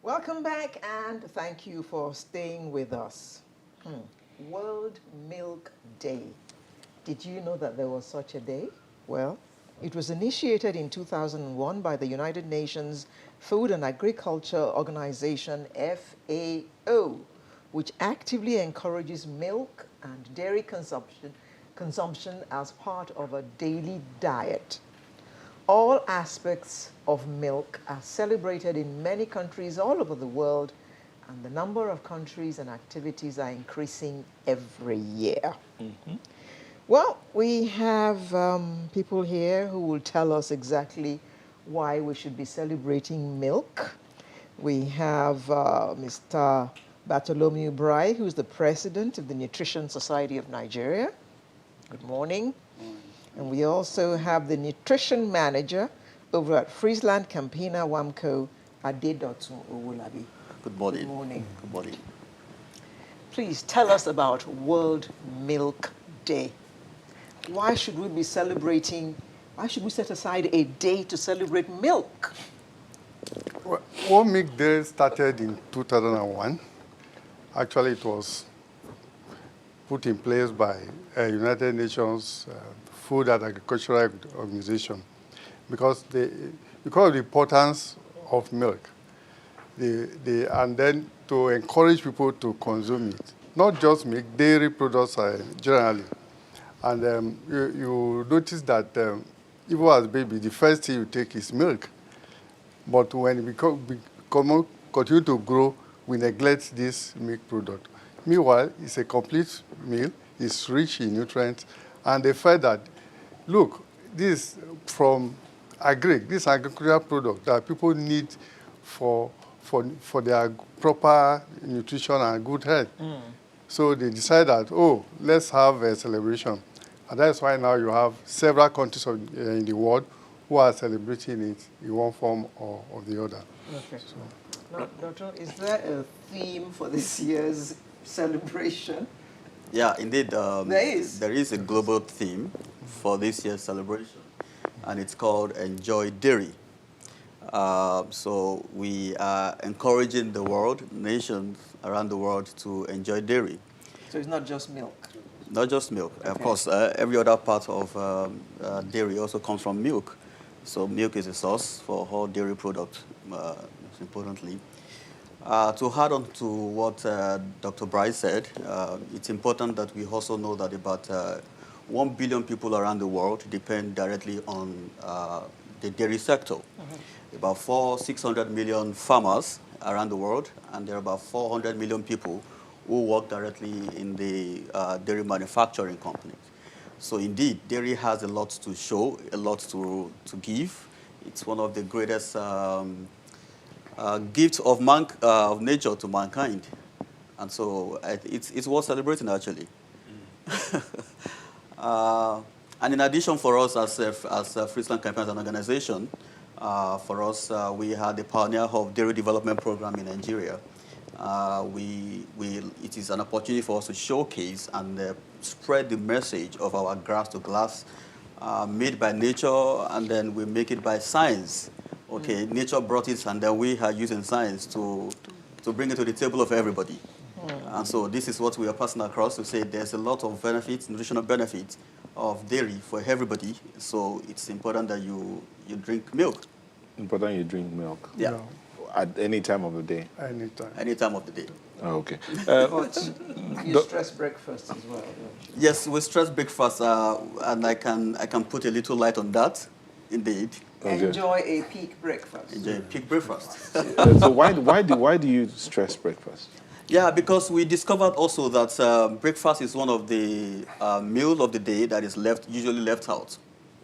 Welcome back and thank you for staying with us. World Milk Day. Did you know that there was such a day? Well, it was initiated in 2001 by the United Nations Food and Agriculture Organization, FAO, which actively encourages milk and dairy consumption as part of a daily diet. All aspects of milk are celebrated in many countries all over the world, and the number of countries and activities are increasing every year. Well, we have people here who will tell us exactly why we should be celebrating milk. We have Mr. Bartholomew Brai, who's the president of the Nutrition Society of Nigeria. Good morning. And we also have the nutrition manager over at Friesland Campina Wamco, Adedotun Owolabi. Good morning. Good morning. Good morning. Please tell us about World Milk Day. Why should we be celebrating, why should we set aside a day to celebrate milk? Well, World Milk Day started in 2001. Actually, it was put in place by United Nations Food and Agricultural Organization because of the importance of milk. And then to encourage people to consume it. Not just milk, dairy products generally. And you notice that even as a baby, the first thing you take is milk. But when we continue to grow, we neglect this milk product. Meanwhile, it's a complete meal, it's rich in nutrients, and the fact that, look, this from this agricultural product that people need for their proper nutrition and good health. So they decide that, oh, let's have a celebration. And that's why now you have several countries in the world who are celebrating it in one form or the other. Okay. So, now, Doctor, is there a theme for this year's celebration? Yeah, indeed. There is a global theme for this year's celebration, and it's called Enjoy Dairy. So we are encouraging the world, nations around the world, to enjoy dairy. So it's not just milk? Not just milk. Okay. Of course, every other part of dairy also comes from milk. So milk is a source for all dairy products, most importantly. To add on to what Dr. Bryce said, it's important that we also know that about 1 billion people around the world depend directly on the dairy sector. About 600 million farmers around the world, and there are about 400 million people who work directly in the dairy manufacturing companies. So indeed, dairy has a lot to show, a lot to give. It's one of the greatest gifts of nature to mankind. And so it's worth celebrating, actually. And in addition, for us as Friesland Campaign as an organization, for us, we had the pioneer of dairy development program in Nigeria. It is an opportunity for us to showcase and spread the message of our grass to glass, made by nature, and then we make it by science. Okay, nature brought it, and then we are using science to bring it to the table of everybody. And so this is what we are passing across to say there's a lot of benefits, nutritional benefits of dairy for everybody. So it's important that you drink milk. Important you drink milk. Yeah. At any time of the day. Anytime. Any time of the day. Oh, okay. But you stress breakfast as well, don't you? Yes, we stress breakfast, and I can put a little light on that, indeed. Okay. Enjoy a peak breakfast. Enjoy a peak breakfast. So why do you stress breakfast? Yeah, because we discovered also that breakfast is one of the meals of the day that is usually left out.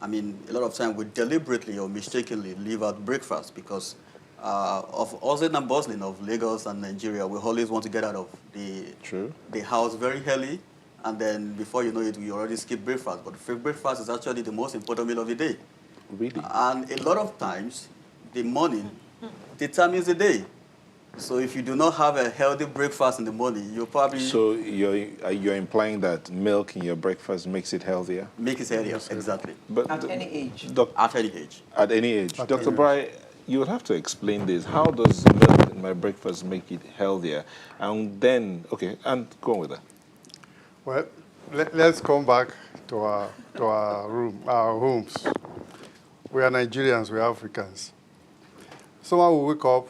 I mean, a lot of time we deliberately or mistakenly leave out breakfast because of hustling and bustling of Lagos and Nigeria. We always want to get out of the house very early, and then before you know it, we already skip breakfast. But breakfast is actually the most important meal of the day. Really? And a lot of times, the morning determines the day. So if you do not have a healthy breakfast in the morning, you'll probably... So you're implying that milk in your breakfast makes it healthier? Make it healthier, exactly. But At any age? At any age. At any age. At Dr. any Bry, you'll have to explain this. How does milk in my breakfast make it healthier? And then, okay, and go on with that. Well, let's come back to our homes. We are Nigerians, we are Africans. Someone will wake up,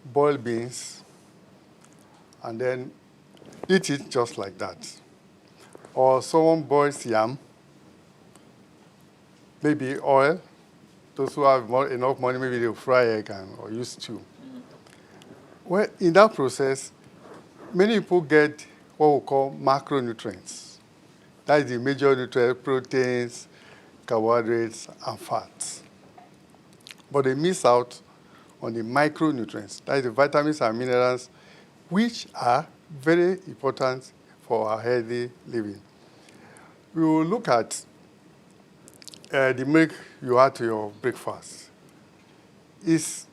boil beans, and then eat it just like that. Or someone boils yam, maybe oil. Those who have enough money, maybe they'll fry egg or use stew. Well, in that process, many people get what we call macronutrients. That is the major nutrients, proteins, carbohydrates, and fats. But they miss out on the micronutrients, that is the vitamins and minerals, which are very important for our healthy living. We will look at the milk you add to your breakfast. It's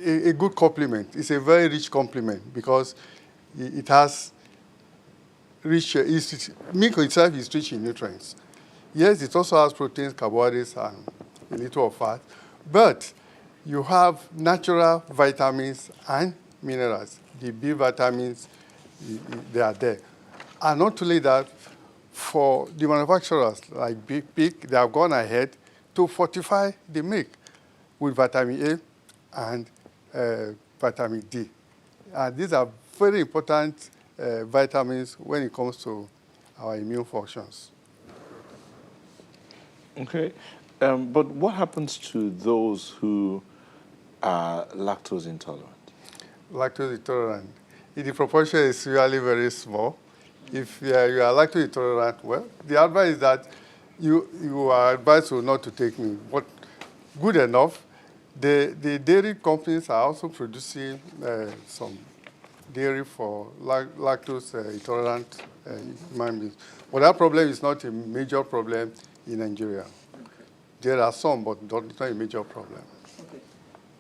a good complement. It's a very rich complement because it has rich, milk itself is rich in nutrients. Yes, it also has proteins, carbohydrates, and a little of fat, but you have natural vitamins and minerals. The B vitamins, they are there. And not only that, for the manufacturers like Big Pig, they have gone ahead to fortify the milk with vitamin A and vitamin D. And these are very important vitamins when it comes to our immune functions. Okay. But what happens to those who are lactose intolerant? Lactose intolerant. The proportion is really very small. If you are lactose intolerant, well, the advice is that you are advised not to take milk. But good enough, the dairy companies are also producing some dairy for lactose intolerant human beings. But that problem is not a major problem in Nigeria. Okay. There are some, but it's not a major problem.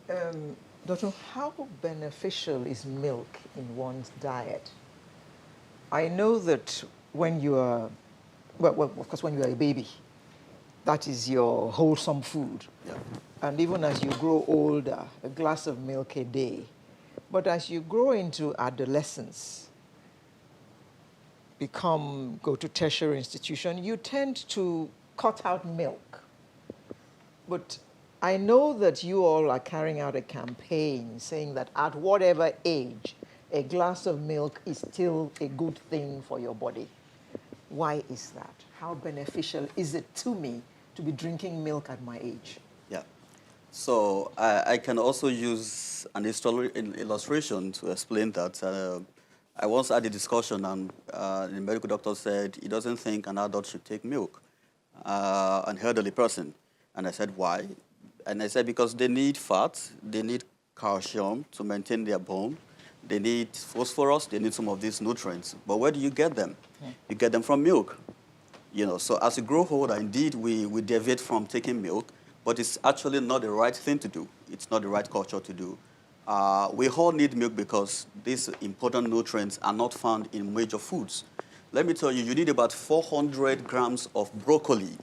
Okay. Doctor, how beneficial is milk in one's diet? I know that when you are, well, of course, when you are a baby, that is your wholesome food. Yeah. And even as you grow older, a glass of milk a day. But as you grow into adolescence, go to tertiary institution, you tend to cut out milk. But I know that you all are carrying out a campaign saying that at whatever age, a glass of milk is still a good thing for your body. Why is that? How beneficial is it to me to be drinking milk at my age? Yeah. So I can also use an illustration to explain that. I once had a discussion, and the medical doctor said he doesn't think an adult should take milk, an elderly person. And I said, why? And I said, because they need fat, they need calcium to maintain their bone, they need phosphorus, they need some of these nutrients. But where do you get them? You get them from milk. So as you grow older, indeed, we deviate from taking milk, but it's actually not the right thing to do. It's not the right culture to do. We all need milk because these important nutrients are not found in major foods. Let me tell you, you need about 400 grams of broccoli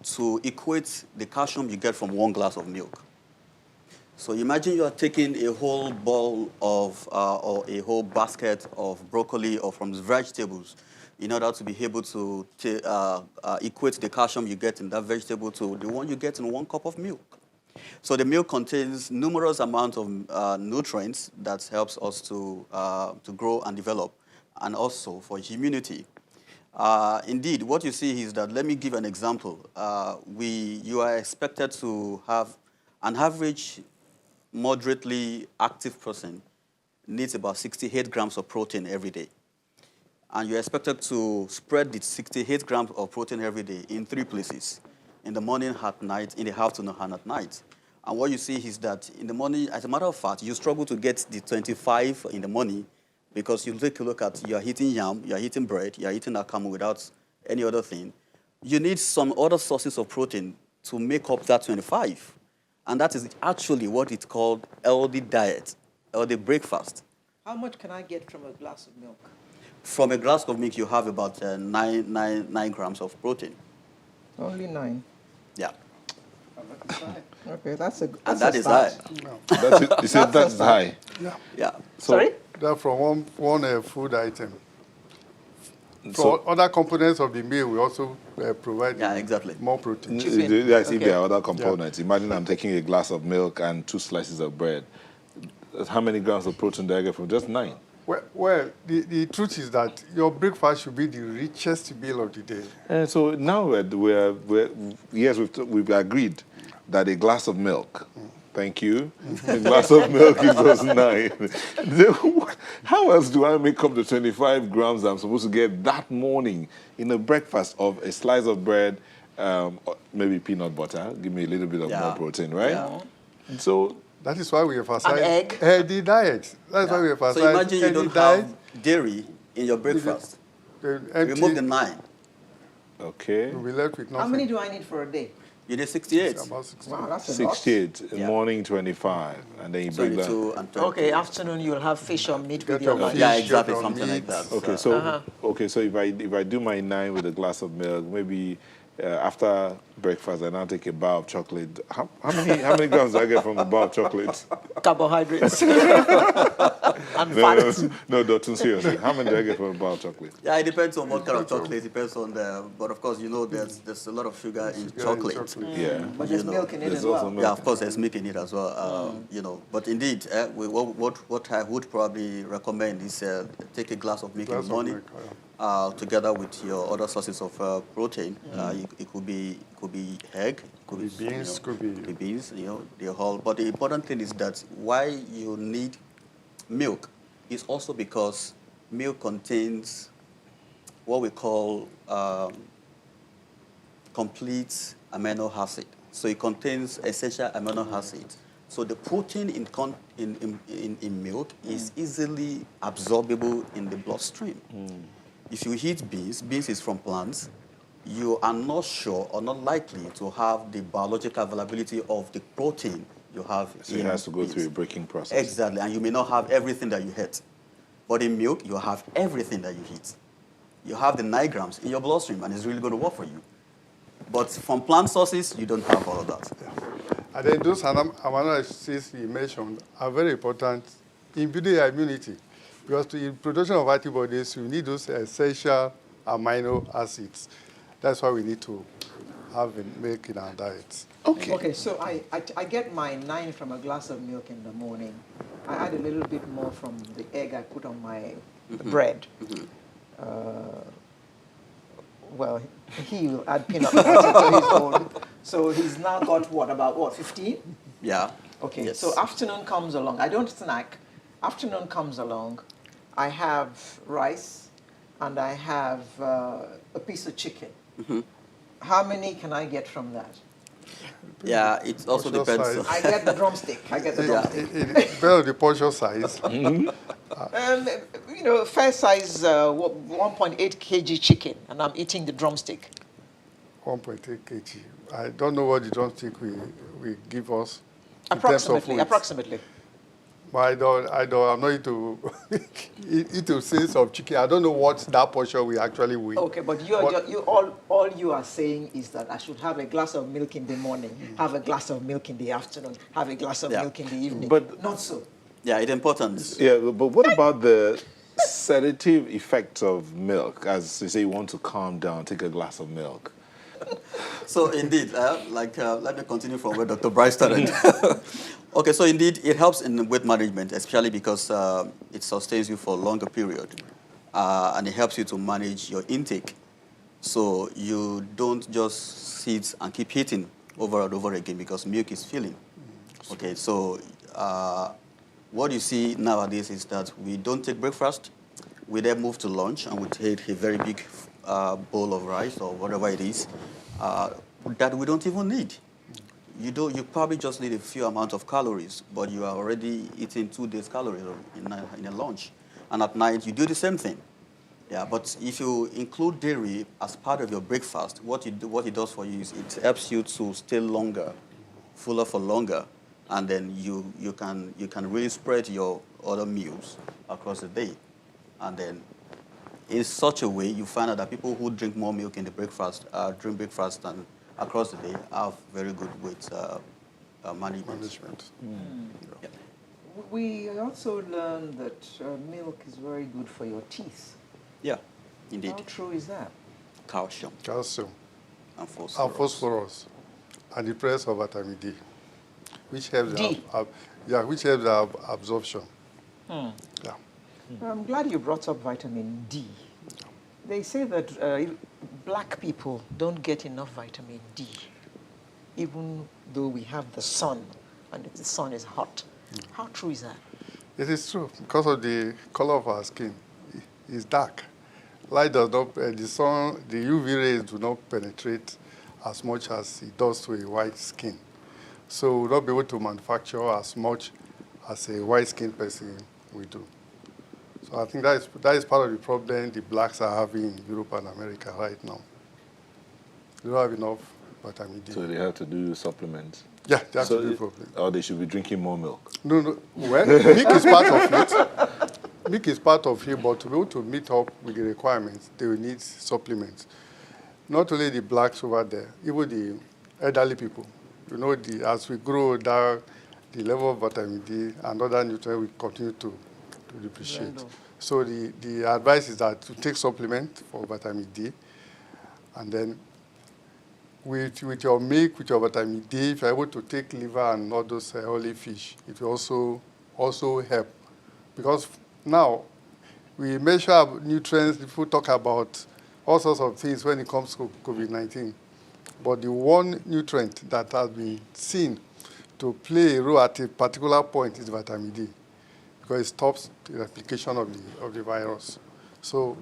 to equate the calcium you get from 1 glass of milk. So imagine you are taking a whole bowl of, or a whole basket of broccoli or from vegetables in order to be able to equate the calcium you get in that vegetable to the one you get in 1 cup of milk. So the milk contains numerous amounts of nutrients that helps us to grow and develop, and also for immunity. Indeed, what you see is that, let me give an example. You are expected to have an average moderately active person needs about 68 grams of protein every day. And you're expected to spread the 68 grams of protein every day in 3 places: in the morning, at night, in the afternoon, and at night. And what you see is that in the morning, as a matter of fact, you struggle to get the 25 in the morning because you take a look at, you're eating yam, you're eating bread, you're eating akamu without any other thing. You need some other sources of protein to make up that 25. And that is actually what it's called healthy diet, healthy breakfast. How much can I get from a glass of milk? From a glass of milk, you have about 9 grams of protein. Only 9? Yeah. Okay, that's a And that's that a is start. high. No. That's it. You said That's that's a high. Yeah. Yeah. So, Sorry? That's from one food item. For So, other components of the meal, we also provide Yeah, exactly. more protein. Chicken. yes, if Okay. there are other components. Imagine I'm taking a glass of milk and 2 slices of bread. How many grams of protein do I get from just 9? Well, the truth is that your breakfast should be the richest meal of the day. And so now yes, we've agreed that a glass of milk, thank you, a glass of milk gives us 9. Then how else do I make up the 25 grams I'm supposed to get that morning in a breakfast of a slice of bread, maybe peanut butter, give me a little bit of more protein, right? Yeah. So That is why we emphasize An egg. healthy diet. That's why we emphasize So imagine you healthy don't diet. have dairy in your breakfast. The empty, Remove the 9. okay, we'll be left with nothing. How many do I need for a day? You need 68. It's about 60. Wow, that's a lot. 68, Yeah. morning 25, and then you break that. 22 and 20. Okay, afternoon you'll have fish or meat with Get your your lunch. Yeah, fish, exactly, get your something like meat. that. Okay, so if I do my 9 with a glass of milk, maybe after breakfast I now take a bar of chocolate. How many grams do I get from a bar of chocolate? Carbohydrates and fat. No, Dotun, seriously. How many do I get from a bar of chocolate? Yeah, it depends on what kind of chocolate. It depends on the, but of course, you know, there's a lot of sugar in chocolate. Yeah. But there's You know, milk in it there's as also well. milk. Yeah, of course, there's milk in it as well. You know, but indeed, what I would probably recommend is take a glass of milk in Glass the of morning, milk, together with your other sources of protein. It could be egg, could be beans, could be- beans. You know, the whole. But the important thing is that why you need milk is also because milk contains what we call complete amino acid. So it contains essential amino acids. So the protein in milk is easily absorbable in the bloodstream. If you eat beans is from plants, you are not sure or not likely to have the biological availability of the protein you have So in it has to go beans. through a breaking process. Exactly, and you may not have everything that you eat. But in milk, you have everything that you eat. You have the 9 grams in your bloodstream, and it's really going to work for you. But from plant sources, you don't have all of that. And then those amino acids you mentioned are very important in building your immunity. Because in production of antibodies, you need those essential amino acids. That's why we need to have milk in our diets. Okay, so I get my 9 from a glass of milk in the morning. I add a little bit more from the egg I put on my bread. Well, he will add peanut butter to his own. So he's now got about 15? Yeah. Okay, Yes. so afternoon comes along. I don't snack. Afternoon comes along. I have rice and I have a piece of chicken. How many can I get from that? Yeah, it also Portion depends. size. I get the drumstick. I get the drumstick. It depends on the portion size. You know, fair size 1.8 kg chicken, and I'm eating the drumstick. 1.8 kg. I don't know what the drumstick will give us in terms of weight. Approximately. But I'm not into sales of chicken. I don't know what that portion will actually weigh. Okay, but all you are saying is that I should have a glass of milk in the morning, have a glass of milk in the afternoon, have a glass of milk in the evening. But- not so. Yeah, it's important. Yeah, but what about the sedative effects of milk? As they say, you want to calm down, take a glass of milk. So indeed, let me continue from where Dr. Bryce started. Okay, so indeed, it helps in weight management, especially because it sustains you for a longer period. And it helps you to manage your intake. So you don't just sit and keep eating over and over again because milk is filling. Okay, so what you see nowadays is that we don't take breakfast. We then move to lunch and we take a very big bowl of rice or whatever it is that we don't even need. You probably just need a few amount of calories, but you are already eating 2 days' calories in a lunch. And at night, you do the same thing. Yeah, but if you include dairy as part of your breakfast, what it does for you is it helps you to stay longer, fuller for longer, and then you can really spread your other meals across the day. And then in such a way, you find out that people who drink more milk in the breakfast, drink breakfast and across the day have very good weight management. Yeah. We also learned that milk is very good for your teeth. Yeah, indeed. How true is that? Calcium Calcium and and phosphorus and the presence of vitamin D, which helps D. which helps the absorption. Yeah. I'm glad you brought up vitamin D. They say that black people don't get enough vitamin D, even though we have the sun, and the sun is hot. How true is that? It is true because of the color of our skin. It's dark. Light does not, the sun, the UV rays do not penetrate as much as it does to a white skin. So we'll not be able to manufacture as much as a white-skinned person will do. So I think that is part of the problem the blacks are having in Europe and America right now. They don't have enough vitamin D. So they have to do supplements. Yeah, they have to do supplements. Or they should be drinking more milk. No. Well, milk is part of it. Milk is part of it, but to be able to meet up with the requirements, they will need supplements. Not only the blacks over there, even the elderly people. You know, as we grow older, the level of vitamin D and other nutrients will continue to depreciate. So the advice is that to take supplement for vitamin D, and then with your milk, with your vitamin D, if you're able to take liver and all those oily fish, it will also help. Because now we measure nutrients, people talk about all sorts of things when it comes to COVID-19. But the one nutrient that has been seen to play a role at a particular point is vitamin D, because it stops the replication of the virus. So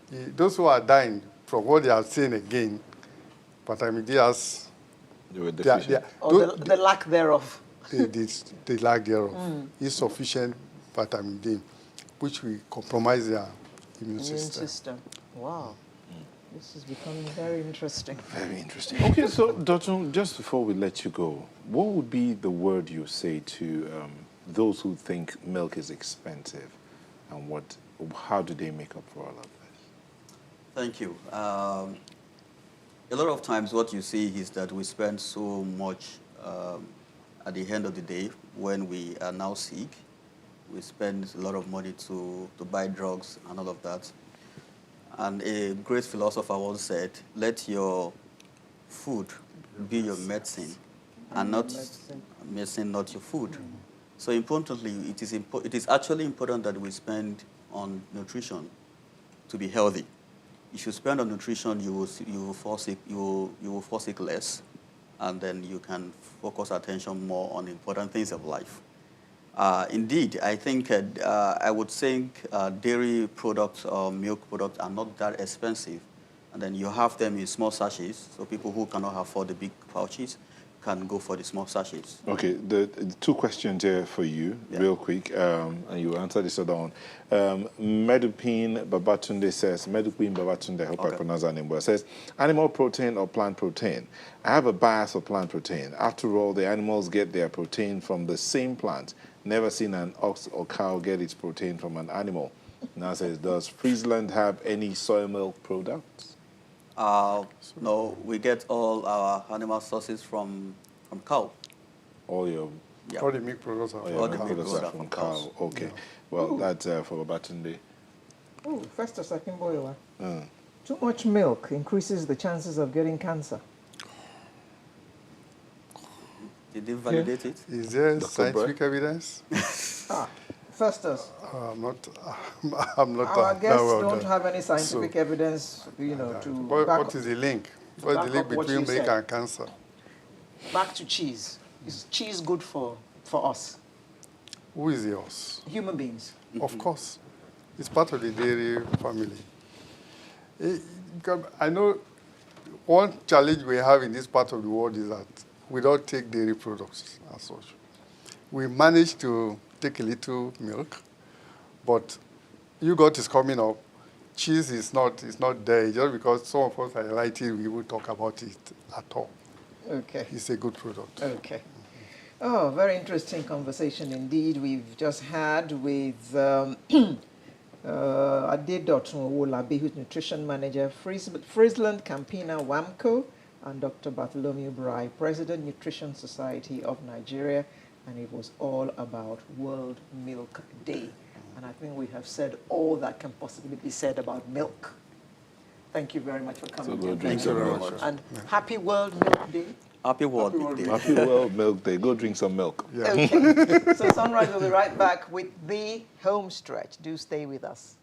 those who are dying, from what they are saying again, vitamin D has... They were deficient. Or the lack thereof. The lack thereof. Insufficient vitamin D, which will compromise their immune system. Wow. This is becoming very interesting. Very interesting. Okay, so Dr. just before we let you go, what would be the word you say to those who think milk is expensive, and how do they make up for all of this? Thank you. A lot of times what you see is that we spend so much at the end of the day when we are now sick. We spend a lot of money to buy drugs and all of that. And a great philosopher once said, let your food be your medicine, and not medicine, not your food. So importantly, it is actually important that we spend on nutrition to be healthy. If you spend on nutrition, you will fall sick less, and then you can focus attention more on important things of life. Indeed, I think I would think dairy products or milk products are not that expensive. And then you have them in small sachets, so people who cannot afford the big pouches can go for the small sachets. Okay, the two questions here for you, real quick, and you answer this other one. Medupin Babatunde says, I hope I pronounce that name well, says, animal protein or plant protein? I have a bias for plant protein. After all, the animals get their protein from the same plant. Never seen an ox or cow get its protein from an animal. Now says, does Friesland have any soy milk products? No, we get all our animal sources from cow. All your all the milk products are all the milk products products are from cows. cow. Okay. Well, that's for Babatunde. Oh, first or second boiler. Too much milk increases the chances of getting cancer. Did they validate it? Is there Dr. scientific evidence? Festus. I'm not. Our guests well don't done. have any scientific evidence, to What is the link? What is the link back up what between you milk said. and cancer? Back to cheese. Is cheese good for us, Who is the us? human beings? Of course. It's part of the dairy family. I know one challenge we have in this part of the world is that we don't take dairy products as such. We manage to take a little milk, but yogurt is coming up. Cheese is not there. Just because some of us are delighted, we will talk about it at all. Okay. It's a good product. Okay. Oh, very interesting conversation indeed we've just had with Adedotun Owolabi, who's Nutrition Manager, Friesland Campina WAMCO, and Dr. Bartholomew Brai, President, Nutrition Society of Nigeria, and it was all about World Milk Day. And I think we have said all that can possibly be said about milk. Thank you very much for coming. So go drink some milk. And happy World Milk Day. Happy World Milk Day. Happy World Milk Day. Go drink some milk. Yeah. Okay. So Sunrise will be right back with the home stretch. Do stay with us.